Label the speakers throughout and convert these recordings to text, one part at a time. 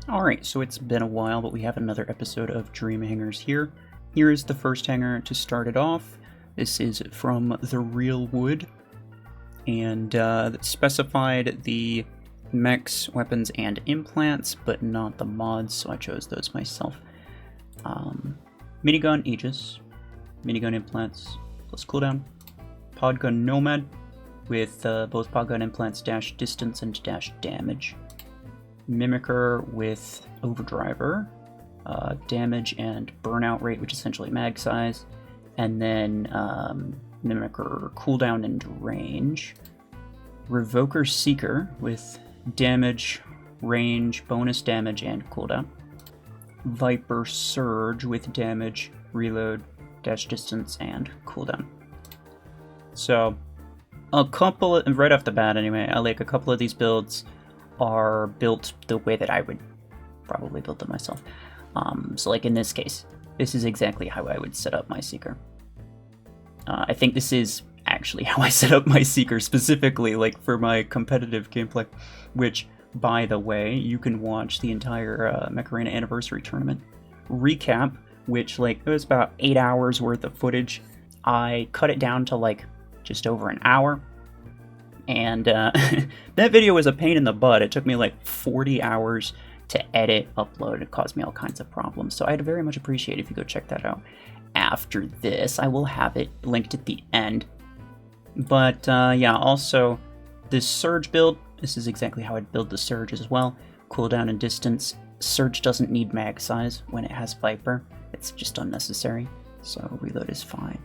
Speaker 1: Alright, so it's been a while, but we have another episode of Dream Hangars here. Here is the first hangar to start it off. This is from the real wood, and specified the mechs, weapons, and implants, but not the mods, so I chose those myself. Minigun Aegis, minigun implants plus cooldown, podgun Nomad with both podgun implants dash distance and dash damage. Mimicker with Overdriver, damage and burnout rate, which is essentially mag size, and then Mimicker cooldown and range. Revoker Seeker with damage, range, bonus damage, and cooldown. Viper Surge with damage, reload, dash distance, and cooldown. So, right off the bat anyway, I like a couple of these builds are built the way that I would probably build them myself. So like in this case, this is exactly how I would set up my Seeker. I think this is actually how I set up my Seeker specifically, like for my competitive gameplay, which, by the way, you can watch the entire Mecharena Anniversary Tournament recap, which like it was about 8 hours worth of footage. I cut it down to like just over an hour. And that video was a pain in the butt. It took me like 40 hours to edit, upload. It caused me all kinds of problems. So I'd very much appreciate if you go check that out. After this, I will have it linked at the end. But yeah, also this Surge build, this is exactly how I'd build the Surge as well. Cooldown and distance. Surge doesn't need mag size when it has Viper. It's just unnecessary. So reload is fine.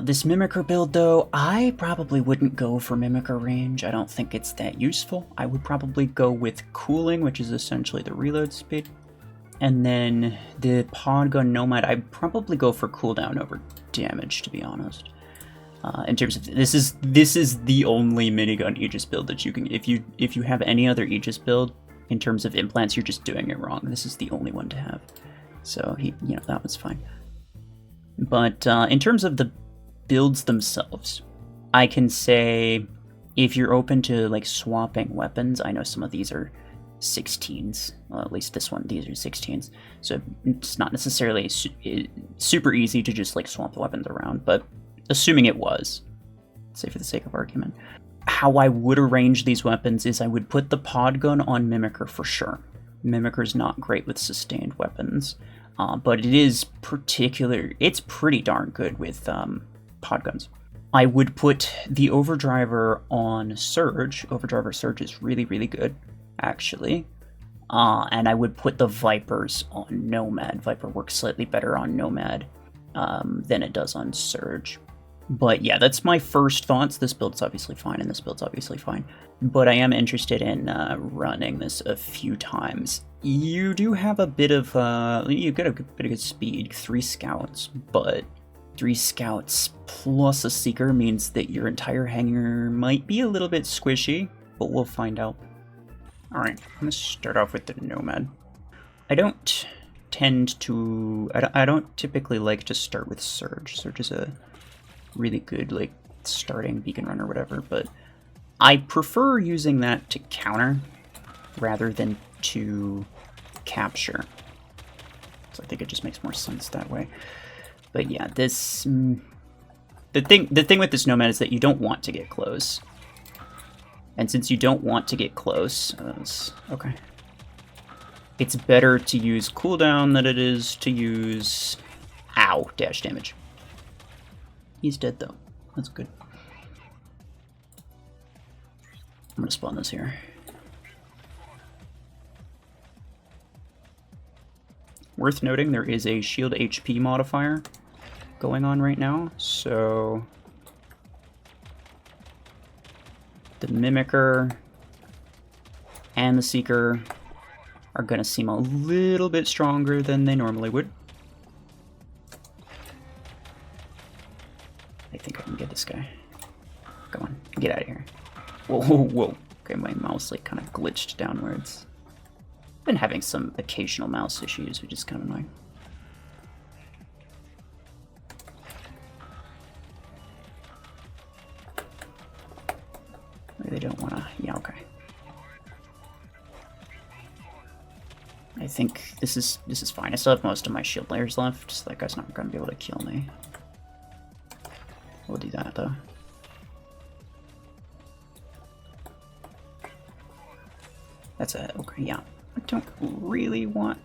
Speaker 1: This Mimicker build, though, I probably wouldn't go for Mimicker range. I don't think it's that useful. I would probably go with cooling, which is essentially the reload speed. And then the Podgun Nomad, I'd probably go for cooldown over damage, to be honest. In terms of this is the only minigun Aegis build that you can. If you have any other Aegis build in terms of implants, you're just doing it wrong. This is the only one to have. So that was fine. But in terms of the builds themselves, I can say if you're open to like swapping weapons, I know some of these are 16s, well, at least this one, these are 16s, so it's not necessarily super easy to just like swap the weapons around, but assuming it was, say for the sake of argument, how I would arrange these weapons is I would put the podgun on Mimicker for sure. Mimicker's not great with sustained weapons, but it is it's pretty darn good with podguns. I would put the Overdriver on Surge. Overdriver Surge is really, really good, actually. And I would put the Vipers on Nomad. Viper works slightly better on Nomad than it does on Surge. But yeah, that's my first thoughts. This build's obviously fine, and this build's obviously fine. But I am interested in running this a few times. You do have a bit of, you get a bit of good speed, 3 scouts, but 3 scouts plus a Seeker means that your entire hangar might be a little bit squishy, but we'll find out. Alright, I'm going to start off with the Nomad. I don't typically like to start with Surge. Surge is a really good, like, starting beacon run or whatever, but I prefer using that to counter rather than to capture. So I think it just makes more sense that way. But yeah, this the thing with this Nomad is that you don't want to get close. And since you don't want to get close, okay. It's better to use cooldown than it is to use dash damage. He's dead though. That's good. I'm gonna spawn this here. Worth noting, there is a shield HP modifier going on right now, so the Mimicker and the Seeker are going to seem a little bit stronger than they normally would. I think I can get this guy. Come on, get out of here. Whoa, whoa, whoa. Okay, my mouse like kind of glitched downwards. Been having some occasional mouse issues, which is kind of annoying. Maybe they don't want to. Yeah, okay. I think this is fine. I still have most of my shield layers left, so that guy's not gonna be able to kill me. We'll do that though. That's a okay, yeah. I don't really want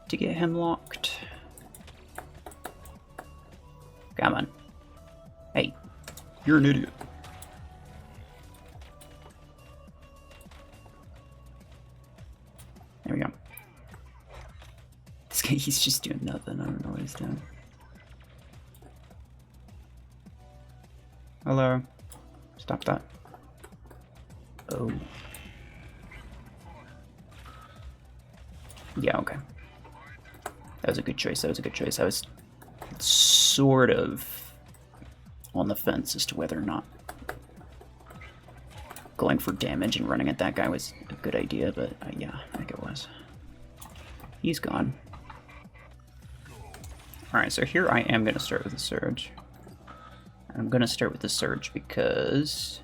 Speaker 1: to get him locked. Come on. Hey, you're an idiot. There we go. This guy, he's just doing nothing. I don't know what he's doing. Hello. Stop that. Oh. Yeah, okay. That was a good choice. That was a good choice. I was sort of on the fence as to whether or not going for damage and running at that guy was a good idea, but yeah, I think it was. He's gone. Alright, so here I am going to start with a surge. I'm going to start with the surge because,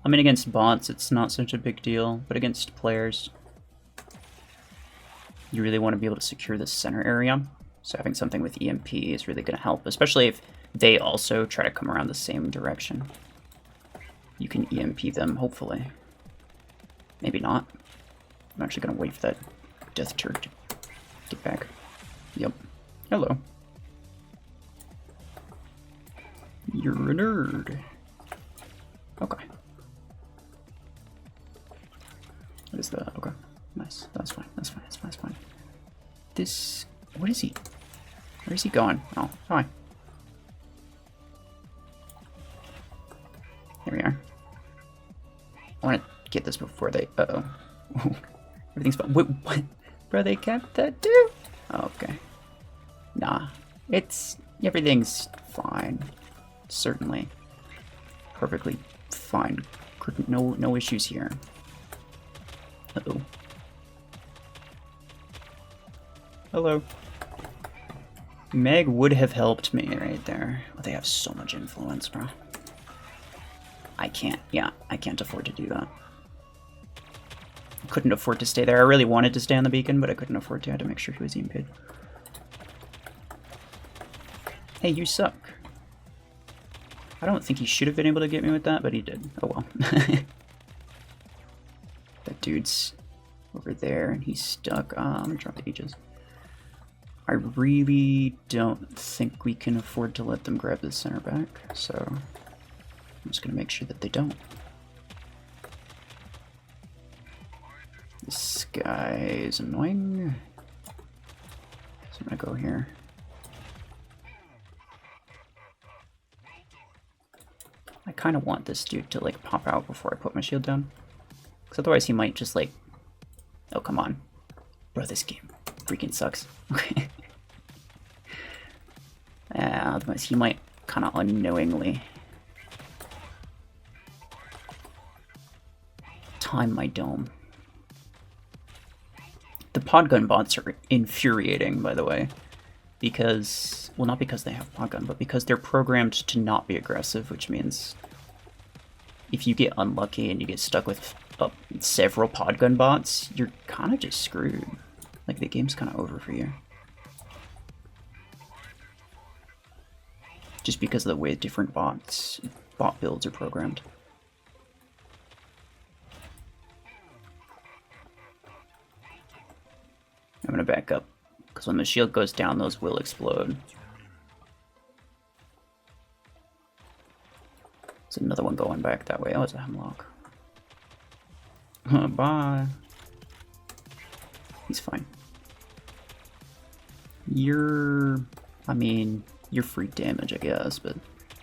Speaker 1: I mean, against bots it's not such a big deal, but against players you really want to be able to secure the center area. So having something with EMP is really going to help, especially if they also try to come around the same direction. You can EMP them, hopefully. Maybe not. I'm actually going to wait for that death turret to get back. Yep. Hello. You're a nerd. Okay. What is that? Okay. Nice. That's fine. That's fine. That's fine. That's fine. This... What is he? Where is he going? Oh, hi. Here we are. I want to get this before they... Uh-oh. Everything's fine. Wait, what? Bro, they kept that too? Oh, okay. Nah. It's... Everything's fine. Certainly. Perfectly fine. No issues here. Uh-oh. Hello. Meg would have helped me right there. Oh, they have so much influence, bro. I can't, yeah, I can't afford to do that. I couldn't afford to stay there. I really wanted to stay on the beacon, but I couldn't afford to. I had to make sure he was EMP'd. Hey, you suck. I don't think he should have been able to get me with that, but he did. Oh well. That dude's over there, and he's stuck. I'm gonna drop the Aegis. I really don't think we can afford to let them grab the center back, so I'm just gonna make sure that they don't. This guy is annoying, so I'm gonna go here. I kind of want this dude to like pop out before I put my shield down, because otherwise he might just like, oh come on, bro, this game freaking sucks. Okay. Otherwise he might kind of unknowingly time my dome. The podgun bots are infuriating, by the way, because, well, not because they have podgun, but because they're programmed to not be aggressive, which means if you get unlucky and you get stuck with several podgun bots, you're kind of just screwed. Like, the game's kind of over for you. Just because of the way different bot builds are programmed. I'm gonna back up, because when the shield goes down, those will explode. There's another one going back that way. Oh, it's a hemlock. Bye. He's fine. You're... I mean, you're free damage, I guess, but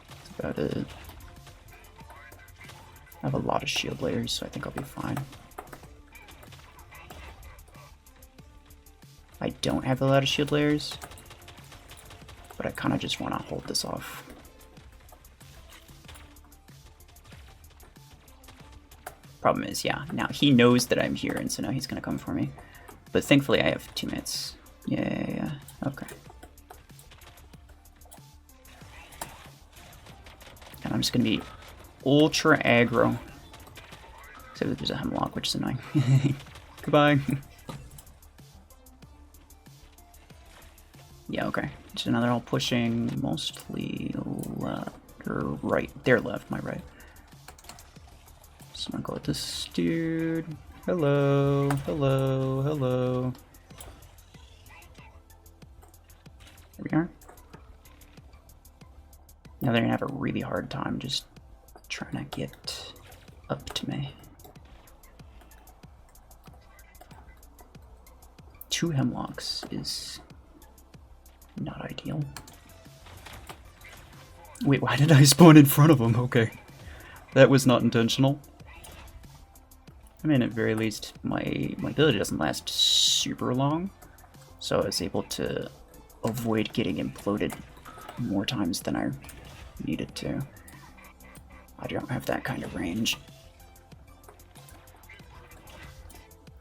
Speaker 1: that's about it. I have a lot of shield layers, so I think I'll be fine. I don't have a lot of shield layers, but I kind of just want to hold this off. Problem is, yeah, now he knows that I'm here, and so now he's going to come for me. But thankfully I have teammates. Yeah, okay. And I'm just going to be ultra aggro. Except that there's a hemlock, which is annoying. Goodbye. Yeah, okay. So now they're all pushing mostly left or right. They're left, my right. So I'm gonna go with this dude. Hello, hello, hello. There we are. Now they're gonna have a really hard time just trying to get up to me. 2 hemlocks is not ideal. Wait, why did I spawn in front of him? Okay. That was not intentional. I mean, at very least, my ability doesn't last super long, so I was able to avoid getting imploded more times than I needed to. I don't have that kind of range.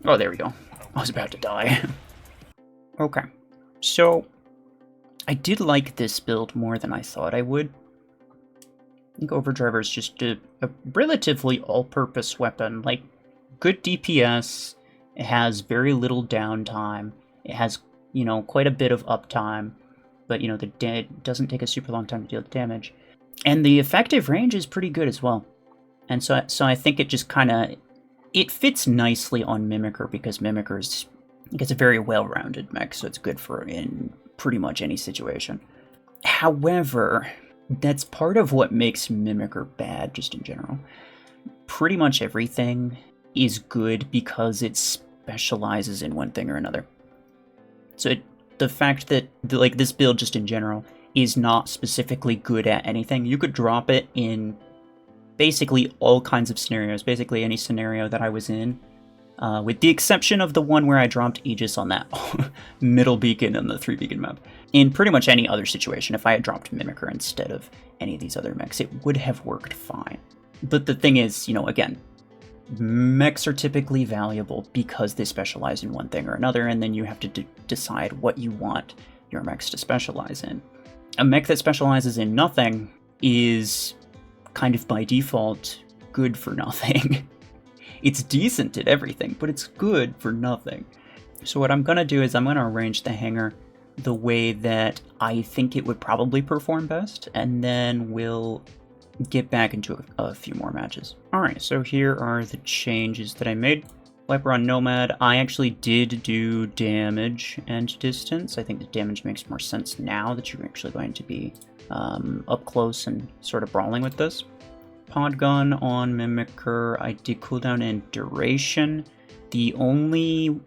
Speaker 1: Oh, there we go. I was about to die. Okay, so I did like this build more than I thought I would. I think Overdriver is just a relatively all-purpose weapon. Like, good DPS, it has very little downtime, it has, you know, quite a bit of uptime, but, you know, it doesn't take a super long time to deal damage. And the effective range is pretty good as well. And so I think it just kind of, it fits nicely on Mimicker, because Mimicker is, it's a very well-rounded mech, so it's good for in pretty much any situation. However, that's part of what makes Mimicker bad, just in general. Pretty much everything is good because it specializes in one thing or another. So the fact that, like, this build, just in general, is not specifically good at anything, you could drop it in basically all kinds of scenarios, basically any scenario that I was in, with the exception of the one where I dropped Aegis on that middle beacon on the 3 beacon map. In pretty much any other situation, if I had dropped Mimicker instead of any of these other mechs, it would have worked fine. But the thing is, you know, again, mechs are typically valuable because they specialize in one thing or another, and then you have to decide what you want your mechs to specialize in. A mech that specializes in nothing is kind of by default good for nothing. It's decent at everything, but it's good for nothing. So what I'm going to do is I'm going to arrange the hangar the way that I think it would probably perform best, and then we'll get back into a few more matches. Alright, so here are the changes that I made. Viper on Nomad, I actually did do damage and distance. I think the damage makes more sense now that you're actually going to be up close and sort of brawling with this. Podgun on Mimicker, I did cooldown and duration. The only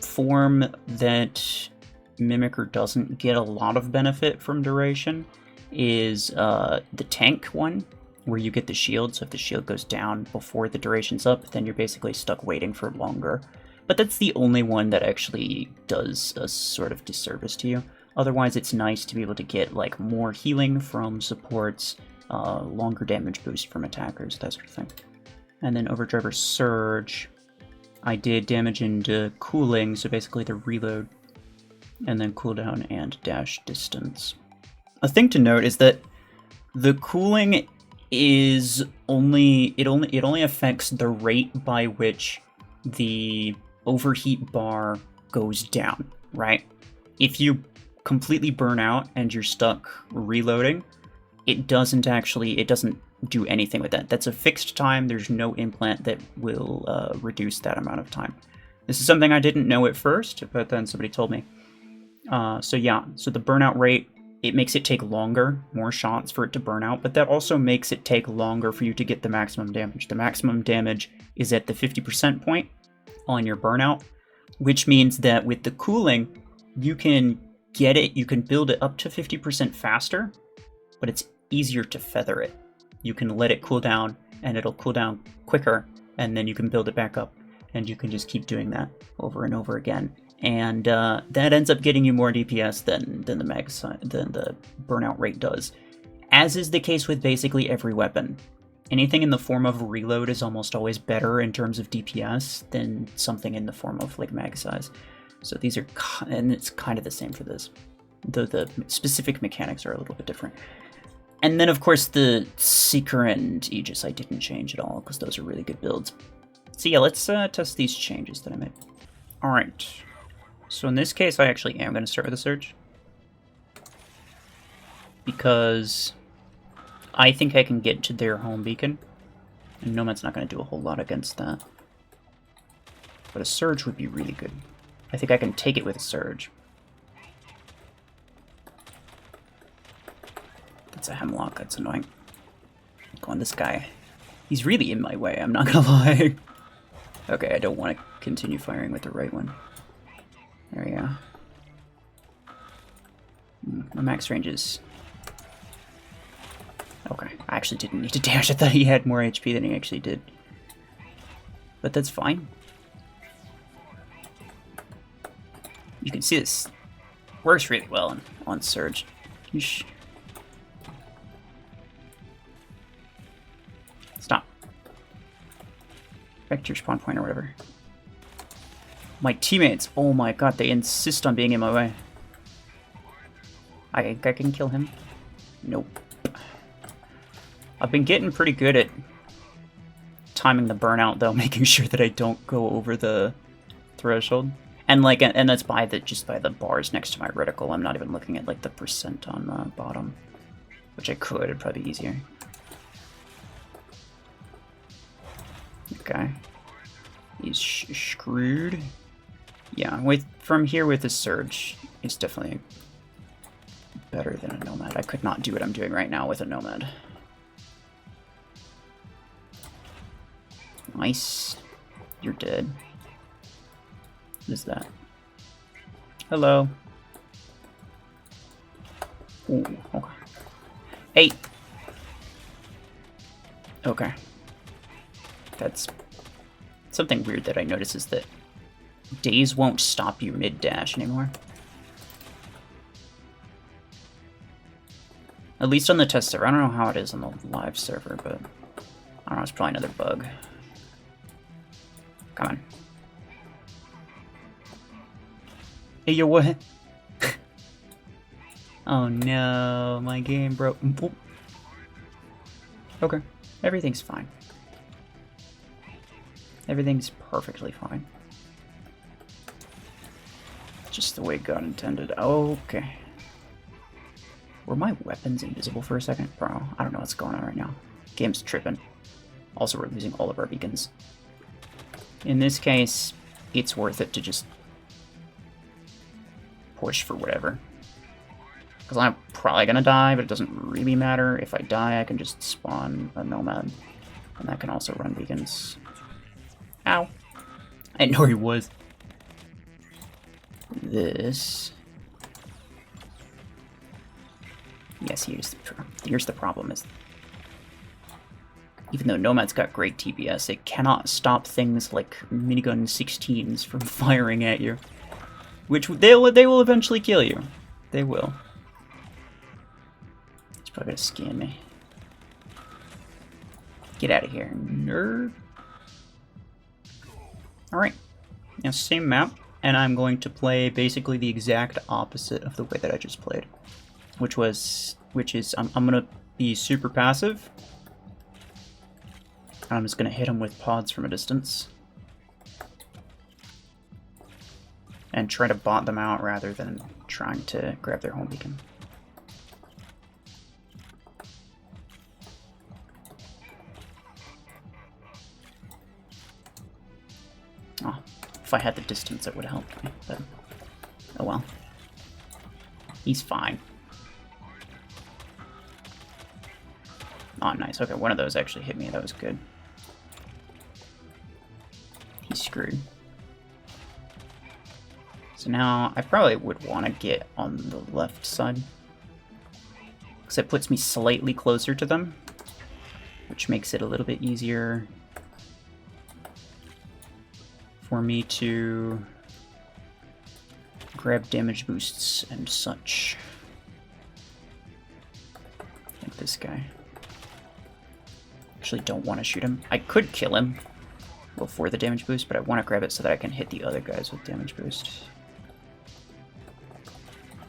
Speaker 1: form that Mimicker doesn't get a lot of benefit from duration is the tank one, where you get the shield. So if the shield goes down before the duration's up, then you're basically stuck waiting for longer. But that's the only one that actually does a sort of disservice to you. Otherwise, it's nice to be able to get like more healing from supports, longer damage boost from attackers, that sort of thing. And then Overdriver Surge, I did damage into cooling, so basically the reload, and then cooldown and dash distance. A thing to note is that the cooling is only affects the rate by which the overheat bar goes down, right? If you completely burn out and you're stuck reloading, it doesn't do anything with that. That's a fixed time. There's no implant that will reduce that amount of time. This is something I didn't know at first, but then somebody told me. So yeah, so the burnout rate, it makes it take longer, more shots for it to burn out, but that also makes it take longer for you to get the maximum damage. The maximum damage is at the 50% point on your burnout, which means that with the cooling, you can get it, you can build it up to 50% faster, but it's easier to feather it. You can let it cool down, and it'll cool down quicker, and then you can build it back up, and you can just keep doing that over and over again. And that ends up getting you more DPS than the burnout rate does. As is the case with basically every weapon. Anything in the form of reload is almost always better in terms of DPS than something in the form of like mag size. So these are, and it's kind of the same for this. The specific mechanics are a little bit different. And then of course the Seeker and Aegis I didn't change at all because those are really good builds. So yeah, let's test these changes that I made. Alright. So in this case, I actually am going to start with a Surge. because I think I can get to their home beacon, and Nomad's not going to do a whole lot against that. But a Surge would be really good. I think I can take it with a Surge. That's a Hemlock, that's annoying. Go on, this guy. He's really in my way, I'm not gonna lie. Okay, I don't want to continue firing with the right one. There we go. My max range is... Okay, I actually didn't need to dash. I thought he had more HP than he actually did. But that's fine. You can see this works really well on Surge. Yeesh. Stop. Back to your spawn point or whatever. My teammates, oh my god, they insist on being in my way. I think I can kill him. Nope. I've been getting pretty good at timing the burnout though, making sure that I don't go over the threshold. And like, and that's by the just by the bars next to my reticle. I'm not even looking at like the percent on the bottom, which I could. It'd probably be easier. Okay, he's screwed. Yeah, from here with the Surge, it's definitely better than a Nomad. I could not do what I'm doing right now with a Nomad. Nice. You're dead. What is that? Hello. Ooh, okay. Hey! Okay. That's... Something weird that I notice is that days won't stop you mid-dash anymore. At least on the test server. I don't know how it is on the live server, but... I don't know, it's probably another bug. Come on. Hey, yo, what? Oh no, my game broke. Oh. Okay, everything's fine. Everything's perfectly fine. Just the way God intended. Okay. Were my weapons invisible for a second? Bro, I don't know what's going on right now. Game's tripping. Also, we're losing all of our beacons. In this case, it's worth it to just push for whatever. Because I'm probably gonna die, but it doesn't really matter. If I die, I can just spawn a Nomad. And that can also run beacons. Ow. I didn't know where he was. This... Yes, here's the problem is... Even though Nomad's got great TPS, it cannot stop things like minigun 16s from firing at you. Which they will eventually kill you. They will. He's probably gonna scan me. Get out of here, nerd. Alright. Now same map, and I'm going to play basically the exact opposite of the way that I just played. Which is I'm gonna be super passive. I'm just gonna hit them with pods from a distance. And try to bot them out rather than trying to grab their home beacon. Oh, if I had the distance, it would have helped me, but oh well. He's fine. Oh, nice. Okay, one of those actually hit me. That was good. He's screwed. So now I probably would want to get on the left side. Because it puts me slightly closer to them. Which makes it a little bit easier for me to grab damage boosts and such. Like this guy. Actually don't want to shoot him. I could kill him before the damage boost, but I want to grab it so that I can hit the other guys with damage boost.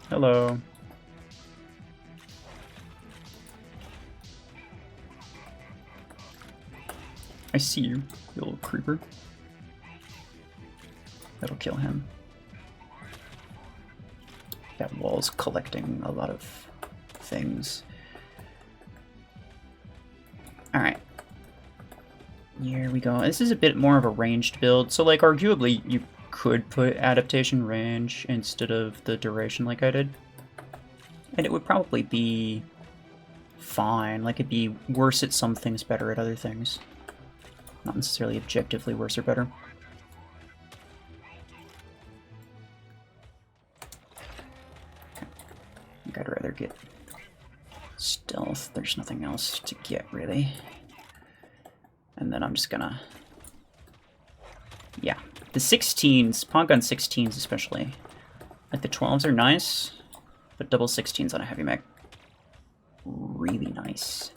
Speaker 1: Hello. I see you, you little creeper. That'll kill him. That wall's collecting a lot of things. Alright. Here we go. This is a bit more of a ranged build, so like arguably you could put adaptation range instead of the duration like I did. And it would probably be fine. Like it'd be worse at some things, better at other things. Not necessarily objectively worse or better. I think I'd rather get stealth. There's nothing else to get really. And then I'm just gonna... Yeah. The 16s, Podgun 16s especially. Like the 12s are nice, but double 16s on a heavy mech, really nice.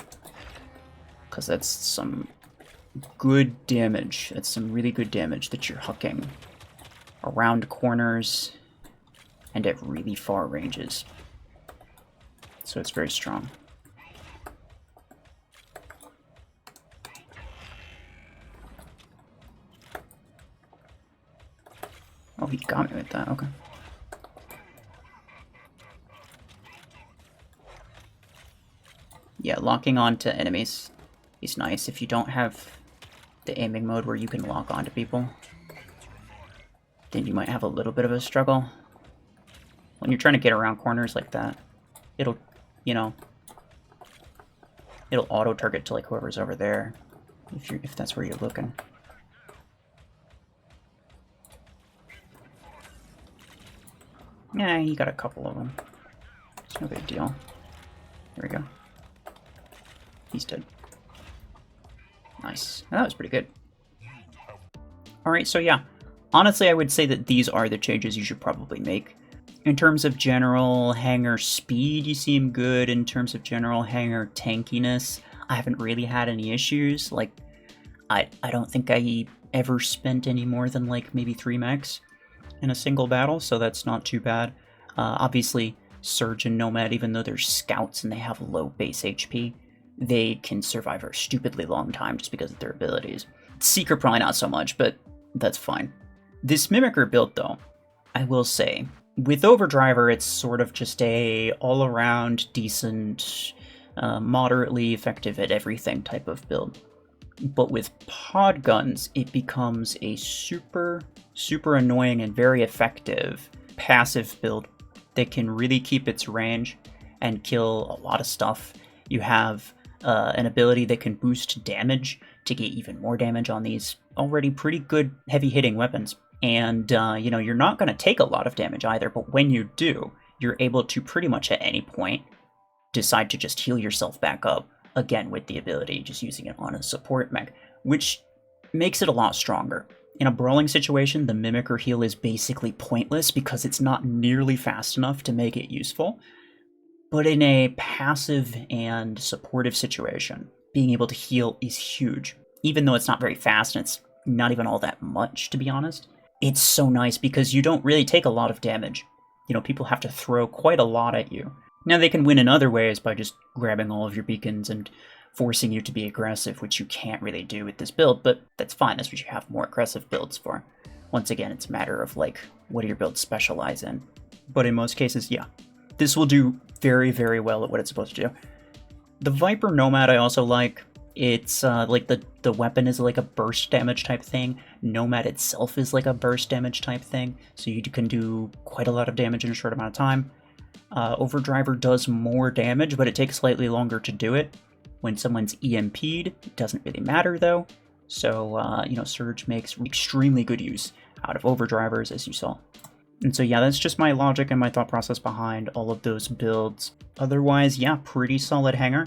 Speaker 1: Because that's some good damage. That's some really good damage that you're hucking around corners and at really far ranges. So it's very strong. Oh, he got me with that, okay. Yeah, locking onto enemies is nice if you don't have the aiming mode where you can lock onto people. Then you might have a little bit of a struggle. When you're trying to get around corners like that, it'll, you know, it'll auto-target to like whoever's over there, if that's where you're looking. Yeah, you got a couple of them. It's no big deal. There we go. He's dead. Nice. That was pretty good. Alright, so yeah. Honestly, I would say that these are the changes you should probably make. In terms of general hangar speed, you seem good. In terms of general hangar tankiness, I haven't really had any issues. Like, I don't think I ever spent any more than like maybe 3 mechs in a single battle, so that's not too bad. Obviously, Surge and Nomad, even though they're scouts and they have low base HP, they can survive a stupidly long time just because of their abilities. Seeker probably not so much, but that's fine. This Mimicker build, though, I will say, with Overdriver, it's sort of just a all-around decent, moderately effective at everything type of build. But with pod guns, it becomes a super, super annoying and very effective passive build that can really keep its range and kill a lot of stuff. You have an ability that can boost damage to get even more damage on these already pretty good heavy-hitting weapons. And, you know, you're not going to take a lot of damage either, but when you do, you're able to pretty much at any point decide to just heal yourself back up. Again, with the ability, just using it on a support mech, which makes it a lot stronger. In a brawling situation, the Mimicker heal is basically pointless because it's not nearly fast enough to make it useful. But in a passive and supportive situation, being able to heal is huge. Even though it's not very fast and it's not even all that much, to be honest. It's so nice because you don't really take a lot of damage. You know, people have to throw quite a lot at you. Now, they can win in other ways by just grabbing all of your beacons and forcing you to be aggressive, which you can't really do with this build, but that's fine. That's what you have more aggressive builds for. Once again, it's a matter of, like, what do your builds specialize in? But in most cases, yeah. This will do very, very well at what it's supposed to do. The Viper Nomad I also like. It's, like, the weapon is like a burst damage type thing. Nomad itself is like a burst damage type thing, so you can do quite a lot of damage in a short amount of time. Overdriver does more damage, but it takes slightly longer to do it. When someone's EMP'd, it doesn't really matter though. So, you know, Surge makes extremely good use out of Overdrivers, as you saw. And so, yeah, that's just my logic and my thought process behind all of those builds. Otherwise, yeah, pretty solid Hangar.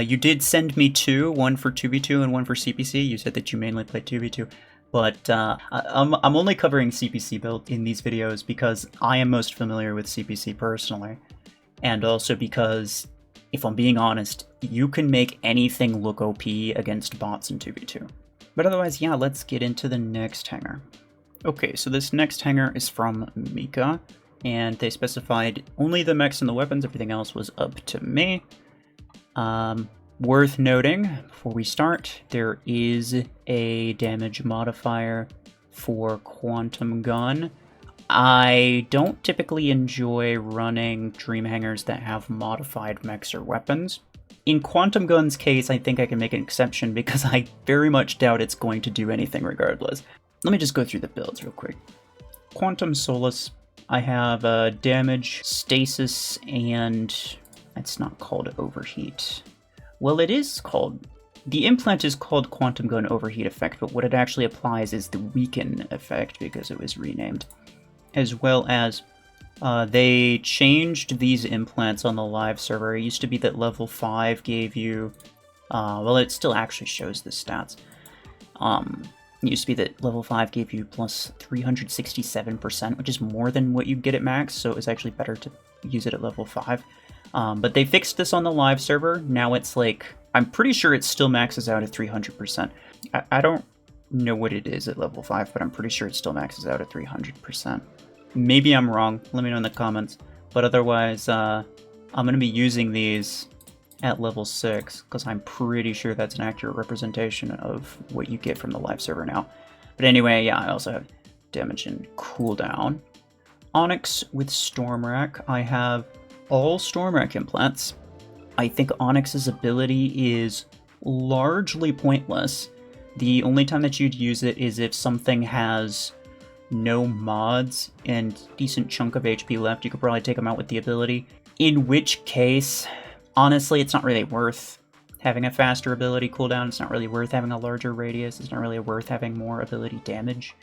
Speaker 1: You did send me 2, one for 2v2 and one for CPC. You said that you mainly play 2v2. But I'm only covering CPC build in these videos because I am most familiar with CPC personally. And also because, if I'm being honest, you can make anything look OP against bots in 2v2. But otherwise, yeah, let's get into the next Hangar. Okay, so this next Hangar is from Mika, and they specified only the mechs and the weapons, everything else was up to me. Worth noting, before we start, there is a damage modifier for Quantum Gun. I don't typically enjoy running Dream Hangars that have modified mechs or weapons. In Quantum Gun's case, I think I can make an exception because I very much doubt it's going to do anything regardless. Let me just go through the builds real quick. Quantum Solace, I have damage, stasis, and it's not called overheat. Well, it is called... The implant is called Quantum Gun Overheat Effect, but what it actually applies is the Weaken effect because it was renamed. As well as they changed these implants on the live server. It used to be that level 5 gave you... well, it still actually shows the stats. It used to be that level 5 gave you plus 367%, which is more than what you get at max, so it was actually better to use it at level 5. But they fixed this on the live server. Now it's like... I'm pretty sure it still maxes out at 300%. I don't know what it is at level 5, but I'm pretty sure it still maxes out at 300%. Maybe I'm wrong. Let me know in the comments. But otherwise, I'm going to be using these at level 6, because I'm pretty sure that's an accurate representation of what you get from the live server now. But anyway, yeah, I also have damage and cooldown. Onyx with Stormrack. I have all Stormrack implants. I think Onyx's ability is largely pointless. The only time that you'd use it is if something has no mods and decent chunk of HP left. You could probably take them out with the ability. In which case, honestly, it's not really worth having a faster ability cooldown. It's not really worth having a larger radius. It's not really worth having more ability damage.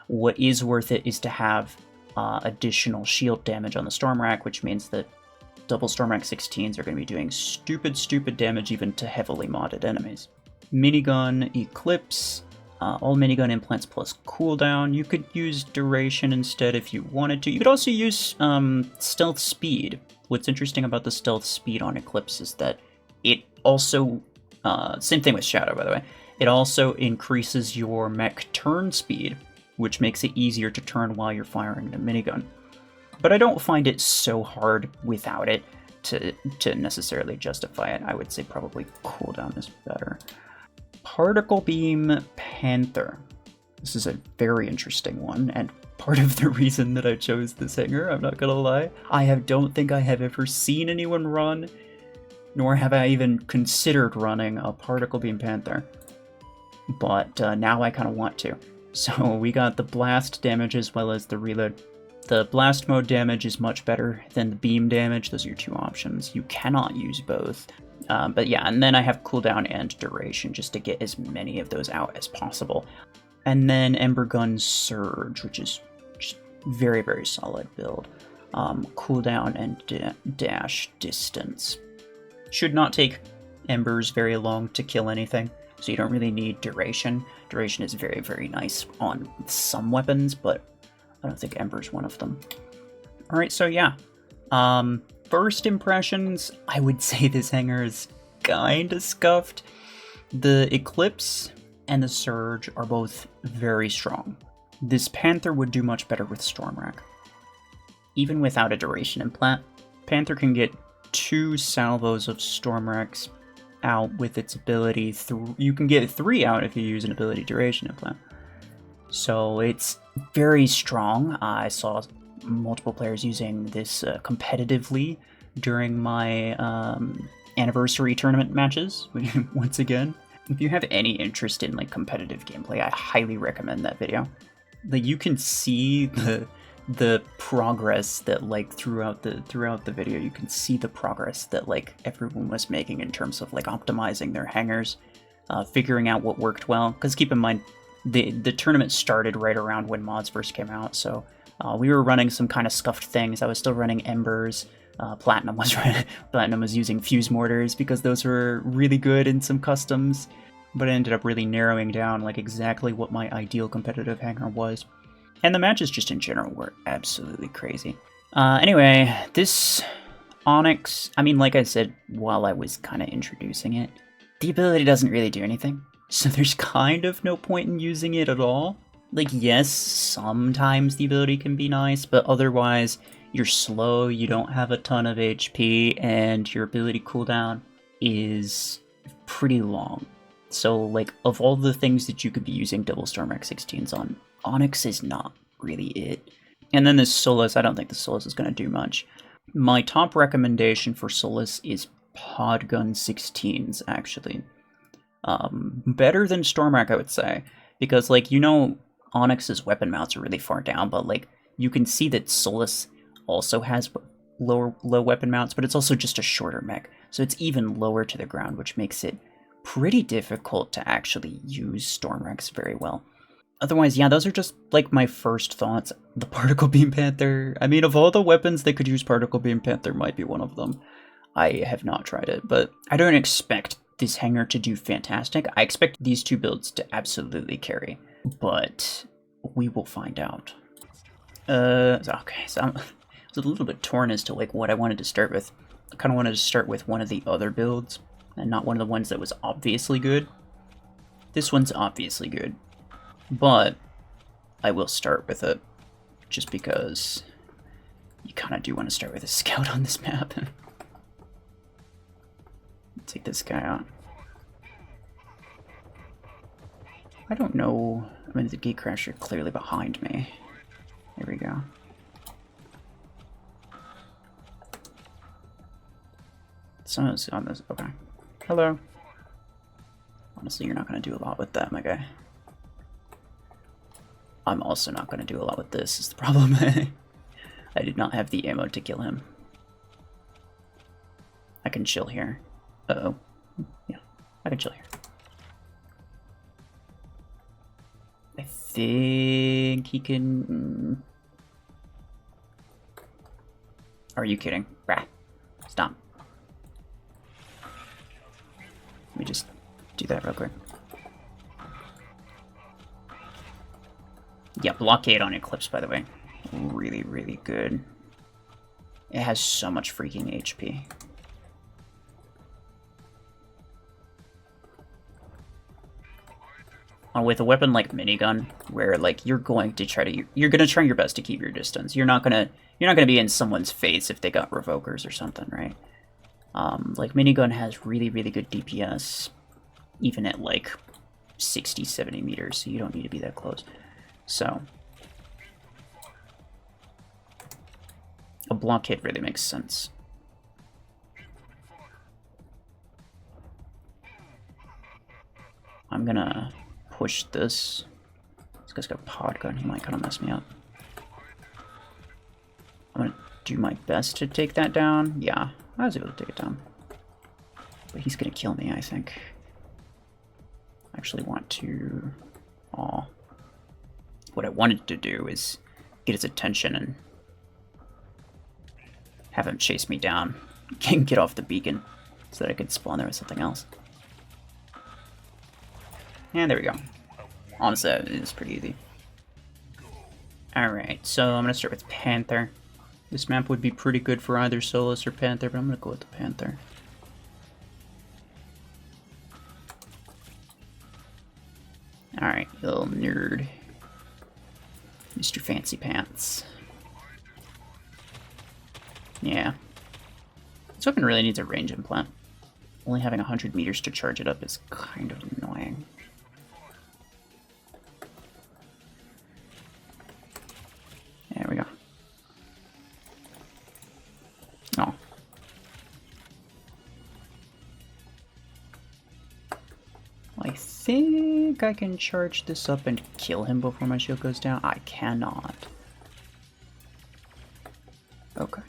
Speaker 1: What is worth it is to have additional shield damage on the Stormrack, which means that double Stormrack 16s are going to be doing stupid damage even to heavily modded enemies. Minigun Eclipse, all minigun implants plus cooldown. You could use duration instead if you wanted to. You could also use stealth speed. What's interesting about the stealth speed on Eclipse is that it also, same thing with Shadow by the way, it also increases your mech turn speed, which makes it easier to turn while you're firing the minigun. But I don't find it so hard without it to necessarily justify it. I would say probably cooldown is better. Particle Beam Panther. This is a very interesting one, and part of the reason that I chose this hanger, I'm not gonna lie, don't think I have ever seen anyone run, nor have I even considered running a Particle Beam Panther. But now I kind of want to. So we got the blast damage as well as the reload. The blast mode damage is much better than the beam damage. Those are your two options. You cannot use both. But yeah, and then I have cooldown and duration just to get as many of those out as possible. And then Ember Gun Surge, which is just very solid build. Cooldown and dash distance. Should not take Embers very long to kill anything, so you don't really need duration. Duration is very nice on some weapons, but I don't think Ember's one of them. Alright, so yeah. First impressions, I would say this hanger is kinda scuffed. The Eclipse and the Surge are both very strong. This Panther would do much better with Stormrack. Even without a duration implant, Panther can get 2 salvos of Stormracks out with its ability. You can get 3 out if you use an ability duration implant. So it's very strong. I saw multiple players using this competitively during my anniversary tournament matches. Once again, if you have any interest in like competitive gameplay, I highly recommend that video. Like you can see the progress that like throughout the video, you can see the progress that like everyone was making in terms of like optimizing their hangars, figuring out what worked well. Because keep in mind, the tournament started right around when mods first came out, so we were running some kind of scuffed things. I was still running Embers. Platinum was using fuse mortars because those were really good in some customs, but it ended up really narrowing down like exactly what my ideal competitive hanger was. And the matches just in general were absolutely crazy. Anyway, this Onyx, I mean, like I said while I was kind of introducing it, the ability doesn't really do anything. So there's kind of no point in using it at all. Like, yes, sometimes the ability can be nice, but otherwise you're slow, you don't have a ton of HP, and your ability cooldown is pretty long. So, like, of all the things that you could be using double Stormrack 16s on, Onyx is not really it. And then this Solus, I don't think the Solus is going to do much. My top recommendation for Solus is Podgun 16s, actually. Better than Stormrack, I would say. Because, like, you know, Onyx's weapon mounts are really far down, but, like, you can see that Solus also has low weapon mounts, but it's also just a shorter mech. So it's even lower to the ground, which makes it pretty difficult to actually use Stormracks very well. Otherwise, yeah, those are just, like, my first thoughts. The Particle Beam Panther, I mean, of all the weapons that could use Particle Beam Panther might be one of them. I have not tried it, but I don't expect this Hangar to do fantastic. I expect these two builds to absolutely carry, but we will find out. Okay, so I was a little bit torn as to, like, what I wanted to start with. I kind of wanted to start with one of the other builds, and not one of the ones that was obviously good. This one's obviously good. But I will start with it, just because you kind of do want to start with a scout on this map. Take this guy out. I don't know. I mean, the Gatecrasher clearly behind me. There we go. Someone's on this. Okay. Hello. Honestly, you're not going to do a lot with that, my guy. I'm also not going to do a lot with this, is the problem. I did not have the ammo to kill him. I can chill here. Uh-oh. Yeah, I can chill here. I think he can... Are you kidding? Brah. Stop. Let me just do that real quick. Yeah, Blockade on Eclipse, by the way. Really, really good. It has so much freaking HP. With a weapon like minigun, where like you're going to try your best to keep your distance. You're not gonna be in someone's face if they got revokers or something, right? Like minigun has really, really good DPS, even at like 60, 70 meters, so you don't need to be that close. So, a blockade really makes sense. I'm gonna push this. This guy's got a pod gun, he might kind of mess me up. I'm gonna do my best to take that down. Yeah, I was able to take it down. But he's gonna kill me, I think. I actually want to... Aw. What I wanted to do is get his attention and have him chase me down and get off the beacon so that I could spawn there with something else. And there we go. Honestly, it's pretty easy. Alright, so I'm going to start with Panther. This map would be pretty good for either Solus or Panther, but I'm going to go with the Panther. Alright, you little nerd. Mr. Fancy Pants. Yeah. This weapon really needs a range implant. Only having 100 meters to charge it up is kind of annoying. There we go. Oh. I think I can charge this up and kill him before my shield goes down. I cannot. Okay.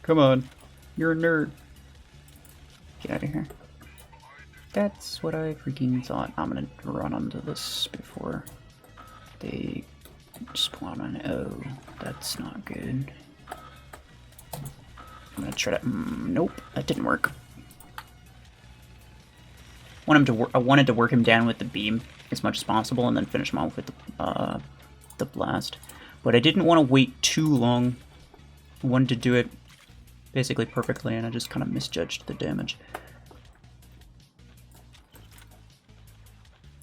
Speaker 1: Come on. You're a nerd. Get out of here. That's what I freaking thought. I'm gonna run onto this before they spawn on. Oh, that's not good. I'm gonna try to. Nope, that didn't work. I wanted to work him down with the beam as much as possible, and then finish him off with the blast. But I didn't want to wait too long. I wanted to do it basically perfectly, and I just kind of misjudged the damage.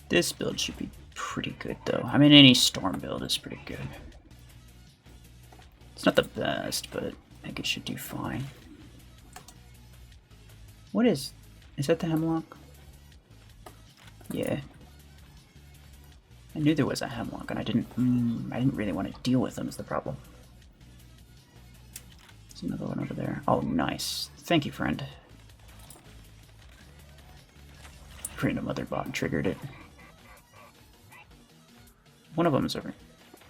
Speaker 1: This build should be pretty good, though. I mean, any storm build is pretty good. It's not the best, but I think it should do fine. What is that the Hemlock? Yeah. I knew there was a hemlock, and I didn't really want to deal with them. Is the problem? There's another one over there. Oh, nice. Thank you, friend. Random other bot triggered it. One of them is over.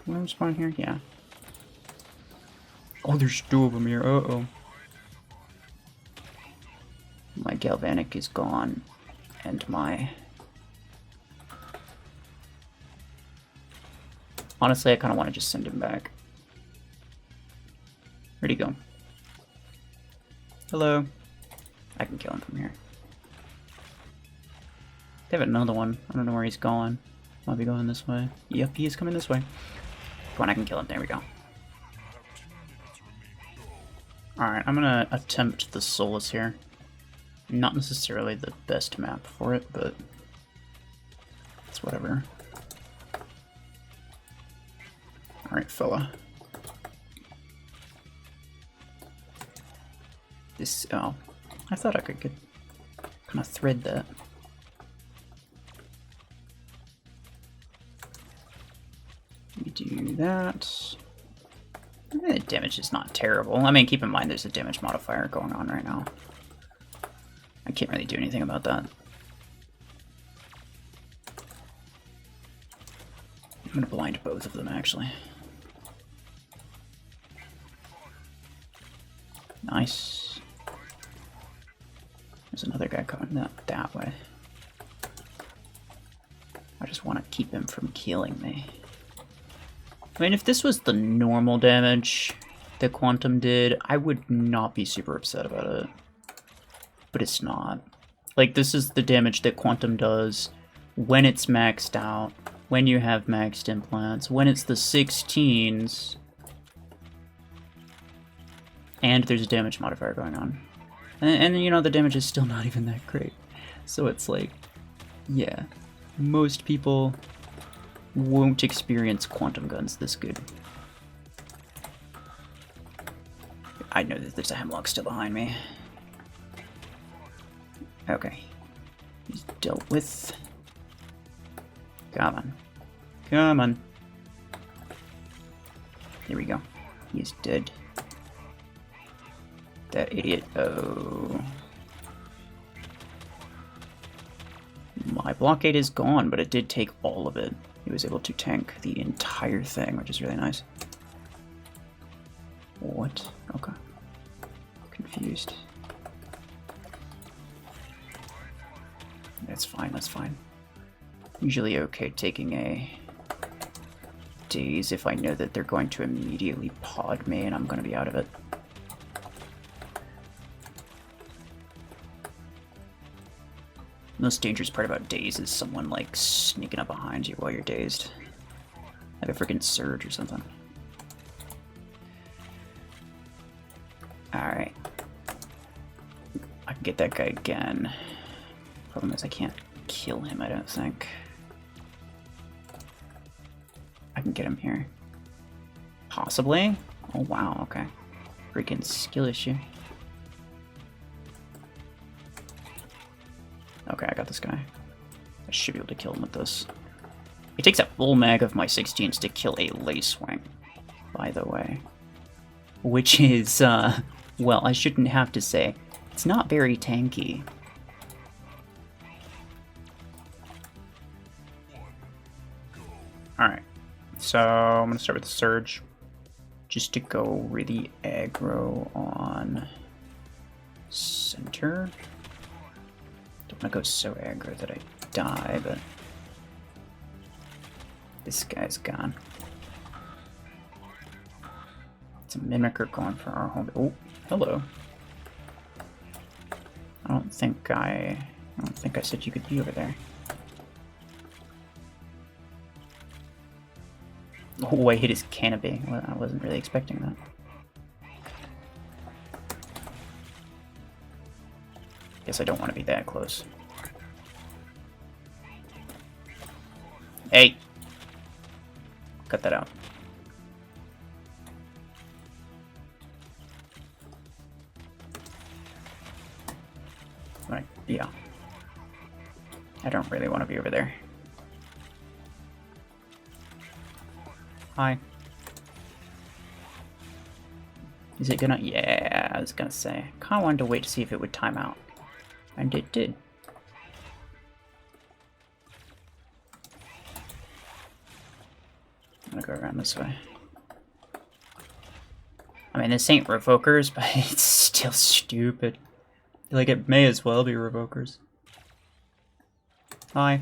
Speaker 1: One of them spawn here? Yeah. Oh, there's two of them here. Uh-oh. My galvanic is gone. And my... Honestly, I kind of want to just send him back. Where'd he go? Hello. I can kill him from here. They have another one. I don't know where he's going. Might be going this way. Yep, he is coming this way. Come on, I can kill him. There we go. Alright, I'm gonna attempt the Solus here. Not necessarily the best map for it, but it's whatever. Alright, fella. This, oh, I thought I could kind of thread that. Let me do that. The damage is not terrible. I mean, keep in mind there's a damage modifier going on right now. I can't really do anything about that. I'm gonna blind both of them, actually. Nice. There's another guy coming that way. I just want to keep him from killing me. I mean, if this was the normal damage that Quantum did, I would not be super upset about it. But it's not. Like, this is the damage that Quantum does when it's maxed out, when you have maxed implants, when it's the 16s, and there's a damage modifier going on. And you know, the damage is still not even that great. So it's like, yeah, most people won't experience quantum guns this good. I know that there's a hemlock still behind me. Okay. He's dealt with. Come on. Come on. Here we go. He's dead. That idiot. Oh. My blockade is gone, but it did take all of it. He was able to tank the entire thing, which is really nice. What? Okay. Confused. That's fine, that's fine. Usually okay taking a daze if I know that they're going to immediately pod me and I'm going to be out of it. The most dangerous part about daze is someone like sneaking up behind you while you're dazed. Like a freaking surge or something. Alright. I can get that guy again. Problem is I can't kill him, I don't think. I can get him here. Possibly? Oh wow, okay. Freaking skill issue. Okay, I got this guy. I should be able to kill him with this. It takes a full mag of my 16s to kill a lace wing, by the way. Which is, well, I shouldn't have to say. It's not very tanky. Alright, so I'm going to start with the Surge. Just to go really aggro on center. Don't want to go so aggro that I die, but this guy's gone. It's a Mimicker going for our home. Oh, hello. I don't think I said you could be over there. Oh, I hit his canopy. Well, I wasn't really expecting that. Guess I don't want to be that close. Hey! Cut that out. Right, yeah. I don't really want to be over there. Hi. Is it gonna? Yeah, I was gonna say. Kinda wanted to wait to see if it would time out. And it did. I'm gonna go around this way. I mean, this ain't Revokers, but it's still stupid. Like, it may as well be Revokers. Hi.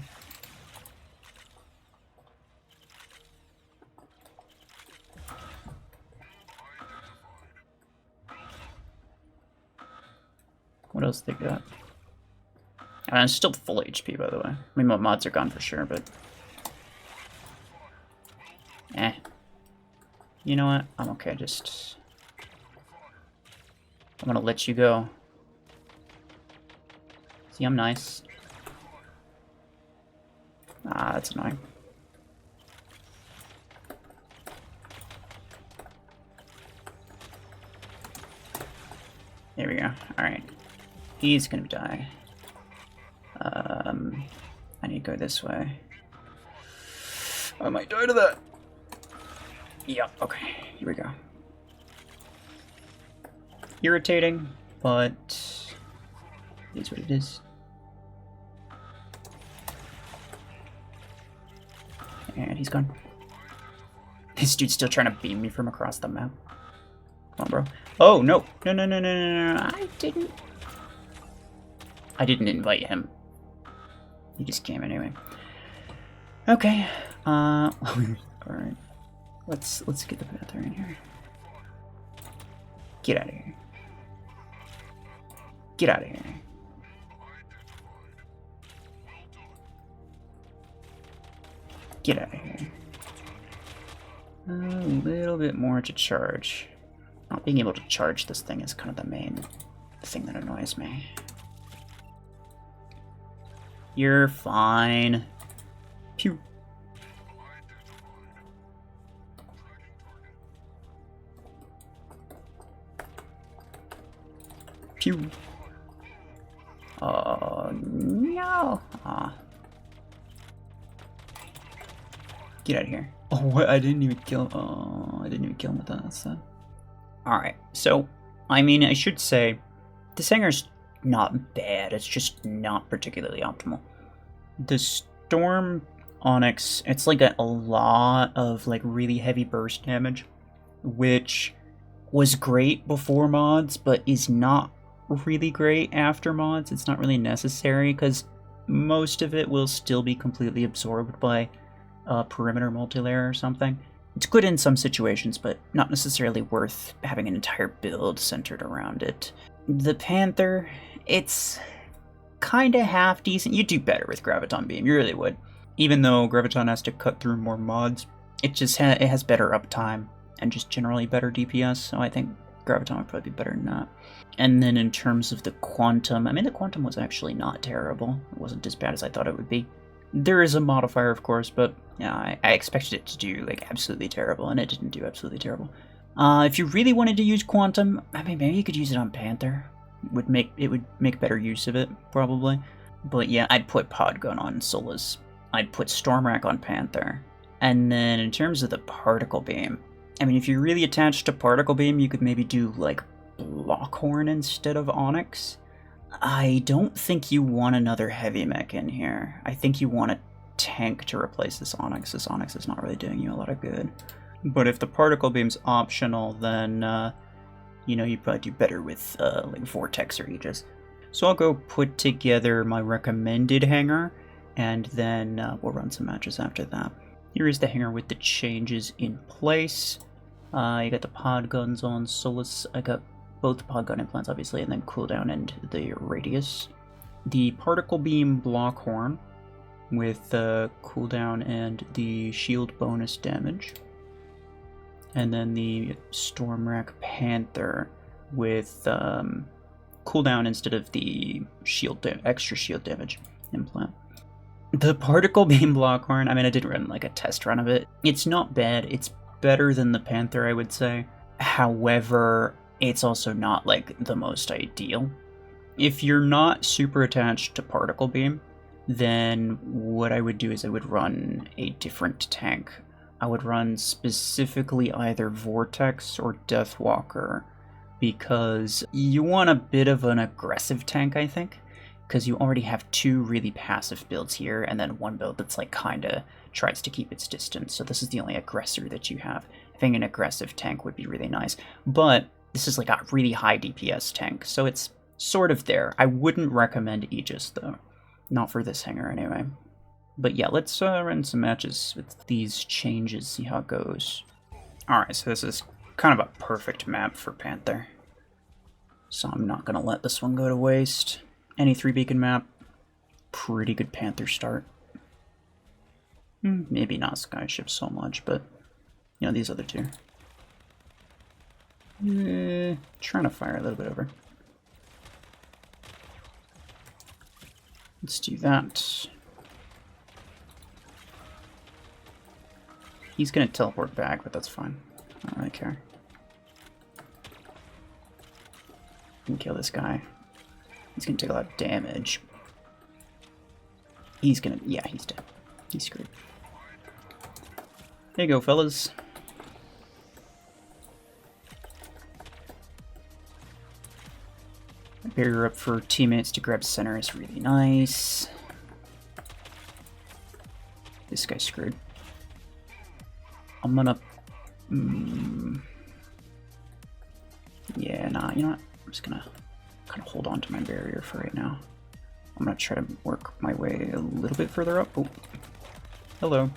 Speaker 1: What else they got? And I'm still full HP, by the way. I mean, my mods are gone for sure, but... Eh. You know what? I'm okay, just... I'm gonna let you go. See, I'm nice. Ah, that's annoying. There we go. Alright. He's gonna die. I need to go this way. I might die to that. Yep, okay. Here we go. Irritating, but it is what it is. And he's gone. This dude's still trying to beam me from across the map. Come on, bro. Oh, no. No, no, no, no, no, no. I didn't invite him. He just came anyway. Okay. Alright. Let's get the Panther in here. Get out of here. Get out of here. Get out of here. A little bit more to charge. Not being able to charge this thing is kind of the main thing that annoys me. You're fine. Pew. Pew. Oh, no. Aw. Get out of here. Oh, what? I didn't even kill him. Oh, I didn't even kill him with that. That's sad. Alright, so, I mean, I should say, this hangar's not bad. It's just not particularly optimal. The Storm Onyx, it's like a lot of like really heavy burst damage, which was great before mods, but is not really great after mods. It's not really necessary because most of it will still be completely absorbed by perimeter multilayer or something. It's good in some situations, but not necessarily worth having an entire build centered around it. The Panther, it's kind of half decent. You do better with Graviton Beam, you really would. Even though Graviton has to cut through more mods, it just it has better uptime and just generally better DPS, so I think Graviton would probably be better than that. And then in terms of the Quantum, I mean, the Quantum was actually not terrible. It wasn't as bad as I thought it would be. There is a modifier, of course, but yeah, I expected it to do like absolutely terrible, and it didn't do absolutely terrible. If you really wanted to use Quantum, I mean, maybe you could use it on Panther. It would make better use of it, probably. But yeah, I'd put Podgun on Solus. I'd put Stormrack on Panther. And then in terms of the Particle Beam, I mean, if you're really attached to Particle Beam, you could maybe do like Blockhorn instead of Onyx. I don't think you want another heavy mech in here. I think you want a tank to replace this Onyx. This Onyx is not really doing you a lot of good. But if the Particle Beam's optional, then, you know, you'd probably do better with, like, Vortex or Aegis. So I'll go put together my recommended hangar, and then we'll run some matches after that. Here is the hangar with the changes in place. You got the pod guns on Solus. I got both the pod gun implants, obviously, and then cooldown and the radius. The Particle Beam Blockhorn with the cooldown and the shield bonus damage. And then the Stormrack Panther with cooldown instead of the extra shield damage implant. The Particle Beam Blockhorn, I mean, I did run like a test run of it. It's not bad. It's better than the Panther, I would say. However, it's also not like the most ideal. If you're not super attached to Particle Beam, then what I would do is I would run a different tank. I would run specifically either Vortex or Deathwalker, because you want a bit of an aggressive tank, I think, because you already have two really passive builds here, and then one build that's like kinda tries to keep its distance, so this is the only aggressor that you have. I think an aggressive tank would be really nice, but this is like a really high DPS tank, so it's sort of there. I wouldn't recommend Aegis, though. Not for this hangar, anyway. But yeah, let's run some matches with these changes, see how it goes. Alright, so this is kind of a perfect map for Panther. So I'm not going to let this one go to waste. Any 3-beacon map, pretty good Panther start. Maybe not Skyship so much, but, you know, these other two. Trying to fire a little bit over. Let's do that. He's gonna teleport back, but that's fine. I don't really care. Can kill this guy. He's gonna take a lot of damage. He's gonna, yeah, he's dead. He's screwed. There you go, fellas. Barrier up for teammates to grab center is really nice. This guy's screwed. I'm gonna... yeah, nah, you know what? I'm just gonna kind of hold on to my barrier for right now. I'm gonna try to work my way a little bit further up. Oh, hello.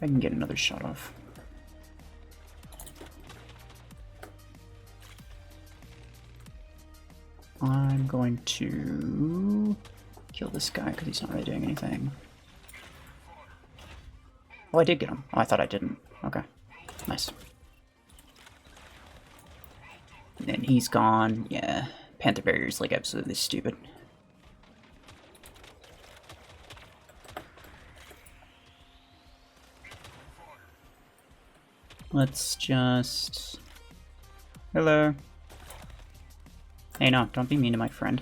Speaker 1: I can get another shot off. I'm going to kill this guy because he's not really doing anything. Oh, I did get him. Oh, I thought I didn't. Okay. Nice. And then he's gone. Yeah. Panther barrier is like absolutely stupid. Let's just... hello. Hey, no, don't be mean to my friend.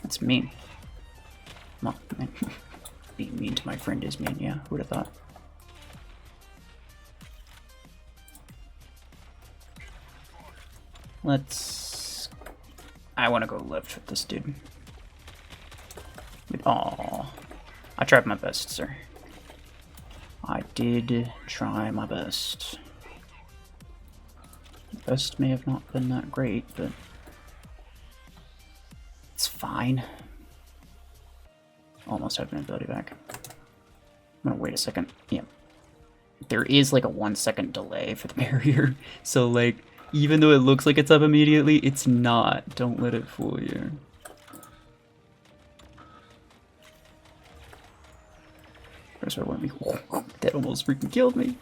Speaker 1: That's mean. Well, being mean to my friend is mean, yeah, who would have thought? Let's... I want to go left with this dude. Aww. I tried my best, sir. I did try my best. Best may have not been that great, but it's fine. Almost have an ability back. I'm gonna wait a second. Yeah. There is like a 1 second delay for the barrier, so like, even though it looks like it's up immediately, it's not. Don't let it fool you. First I want me. That almost freaking killed me.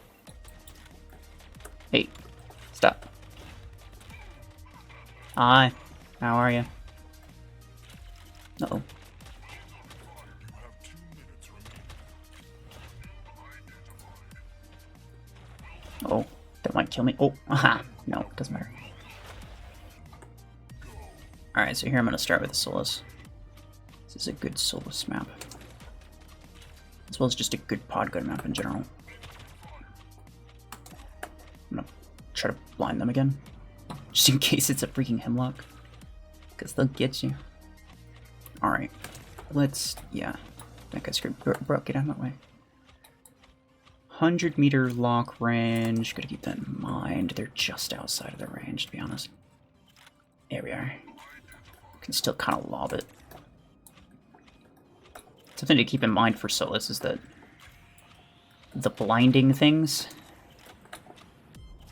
Speaker 1: Hey, stop. Hi, how are you? Uh-oh. Oh, that might kill me. Oh, aha. No, it doesn't matter. Alright, so here I'm going to start with the Solus. This is a good Solus map. As well as just a good pod gun map in general. I'm going to try to blind them again. Just in case it's a freaking Hemlock. Because they'll get you. Alright. Let's... yeah. That guy's screwed. Bro, get out of my way. 100 meter lock range. Gotta keep that in mind. They're just outside of the range, to be honest. There we are. Can still kind of lob it. Something to keep in mind for Solus is that the blinding things...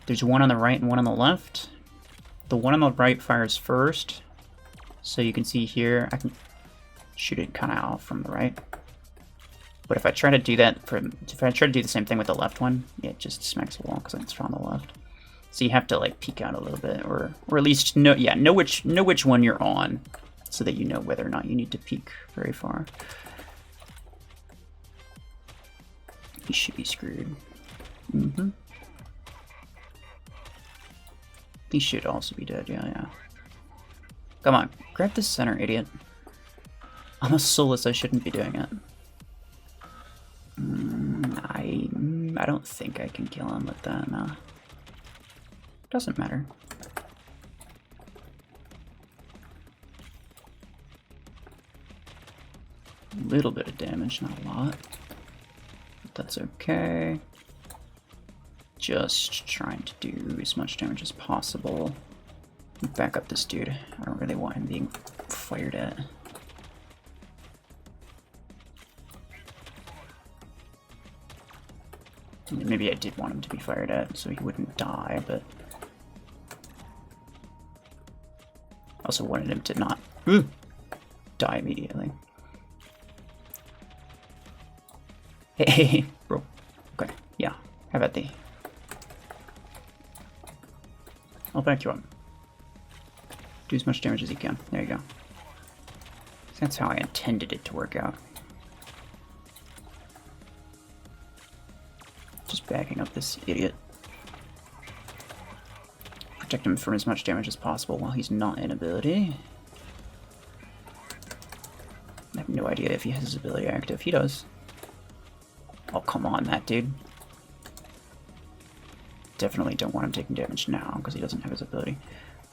Speaker 1: there's one on the right and one on the left. The one on the right fires first. So you can see here, I can shoot it kind of off from the right. But if I try to do that, if I try to do the same thing with the left one, yeah, it just smacks the wall because it's on the left. So you have to like peek out a little bit, or at least know which one you're on, so that you know whether or not you need to peek very far. You should be screwed. He should also be dead, yeah. Come on, grab the center, idiot. I'm a soulless, I shouldn't be doing it. I don't think I can kill him with that, no. Doesn't matter. A little bit of damage, not a lot. But that's okay. Just trying to do as much damage as possible. Back up this dude. I don't really want him being fired at. Maybe I did want him to be fired at so he wouldn't die, but also wanted him to not die immediately. Hey, bro. Okay, yeah. How about the? I'll back you up. Do as much damage as you can. There you go. That's how I intended it to work out. Just backing up this idiot. Protect him from as much damage as possible while he's not in ability. I have no idea if he has his ability active. He does. Oh, come on, that dude. Definitely don't want him taking damage now because he doesn't have his ability.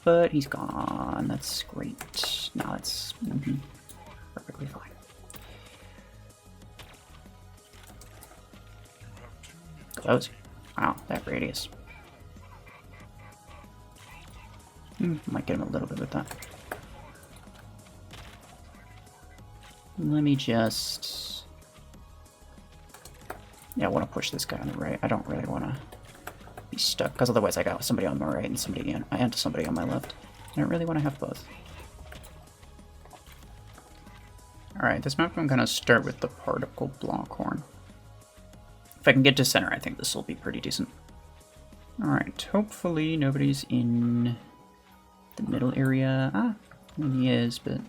Speaker 1: But he's gone. That's great. Now that's perfectly fine. Close. Wow, that radius. Might get him a little bit with that. Let me just... Yeah, I want to push this guy on the right. I don't really want to be stuck, because otherwise I got somebody on my right and somebody on my left. I don't really want to have both. Alright, this map I'm going to start with the particle block horn. If I can get to center, I think this will be pretty decent. Alright, hopefully nobody's in the middle area. Ah, he is, but...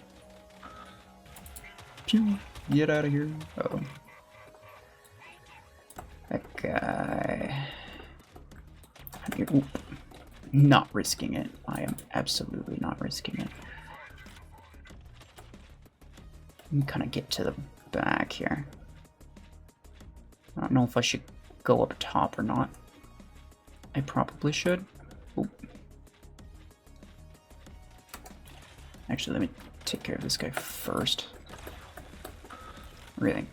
Speaker 1: Pew! Get out of here. Uh-oh. That guy... Oop. Not risking it. I am absolutely not risking it. Let me kind of get to the back here. I don't know if I should go up top or not. I probably should. Oop. Actually, let me take care of this guy first. Really?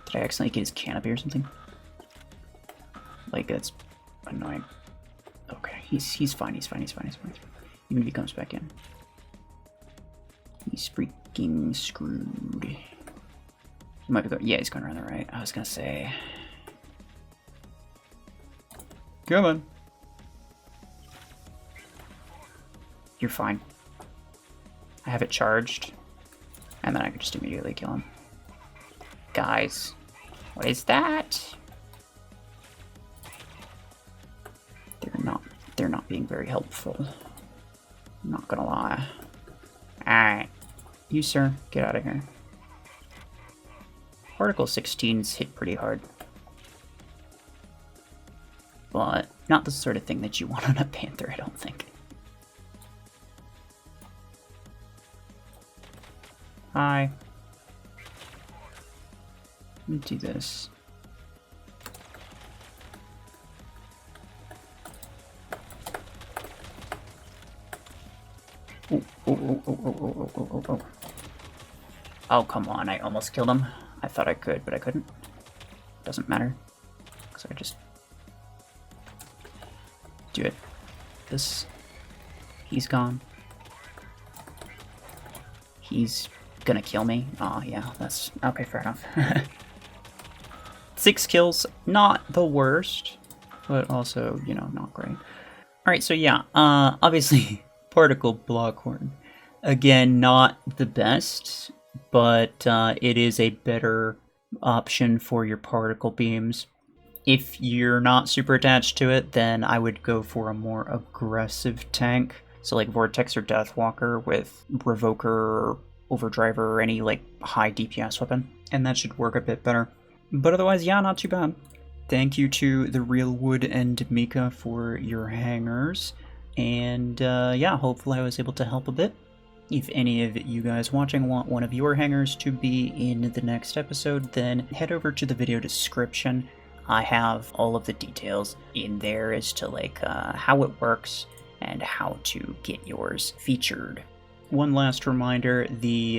Speaker 1: Did I accidentally get his canopy or something? Like, that's annoying. Okay, he's fine, he's fine. Even if he comes back in. He's freaking screwed. He might be going, yeah, he's going around the right. I was gonna say. Come on. You're fine. I have it charged. And then I can just immediately kill him. Guys, what is that? They're not being very helpful. I'm not gonna lie. Alright. You, sir, get out of here. Particle 16's hit pretty hard. But not the sort of thing that you want on a Panther, I don't think. Hi. Let me do this. Oh, come on, I almost killed him. I thought I could, but I couldn't. Doesn't matter. Because I just... do it. This... He's gone. He's gonna kill me. Oh, yeah, that's... okay, fair enough. 6 kills, not the worst, but also, you know, not great. Alright, so yeah, obviously... Particle block horn. Again, not the best, but it is a better option for your particle beams. If you're not super attached to it, then I would go for a more aggressive tank. So like Vortex or Deathwalker with Revoker or Overdriver or any like high DPS weapon. And that should work a bit better. But otherwise, yeah, not too bad. Thank you to The Real Wood and Mika for your hangars. And yeah, hopefully I was able to help a bit. If any of you guys watching want one of your hangars to be in the next episode, then head over to the video description. I have all of the details in there as to like how it works and how to get yours featured. One last reminder, the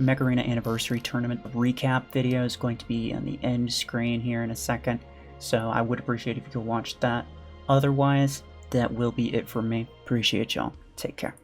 Speaker 1: Mecharena Anniversary Tournament recap video is going to be on the end screen here in a second, so I would appreciate if you could watch that. Otherwise, that will be it for me. Appreciate y'all. Take care.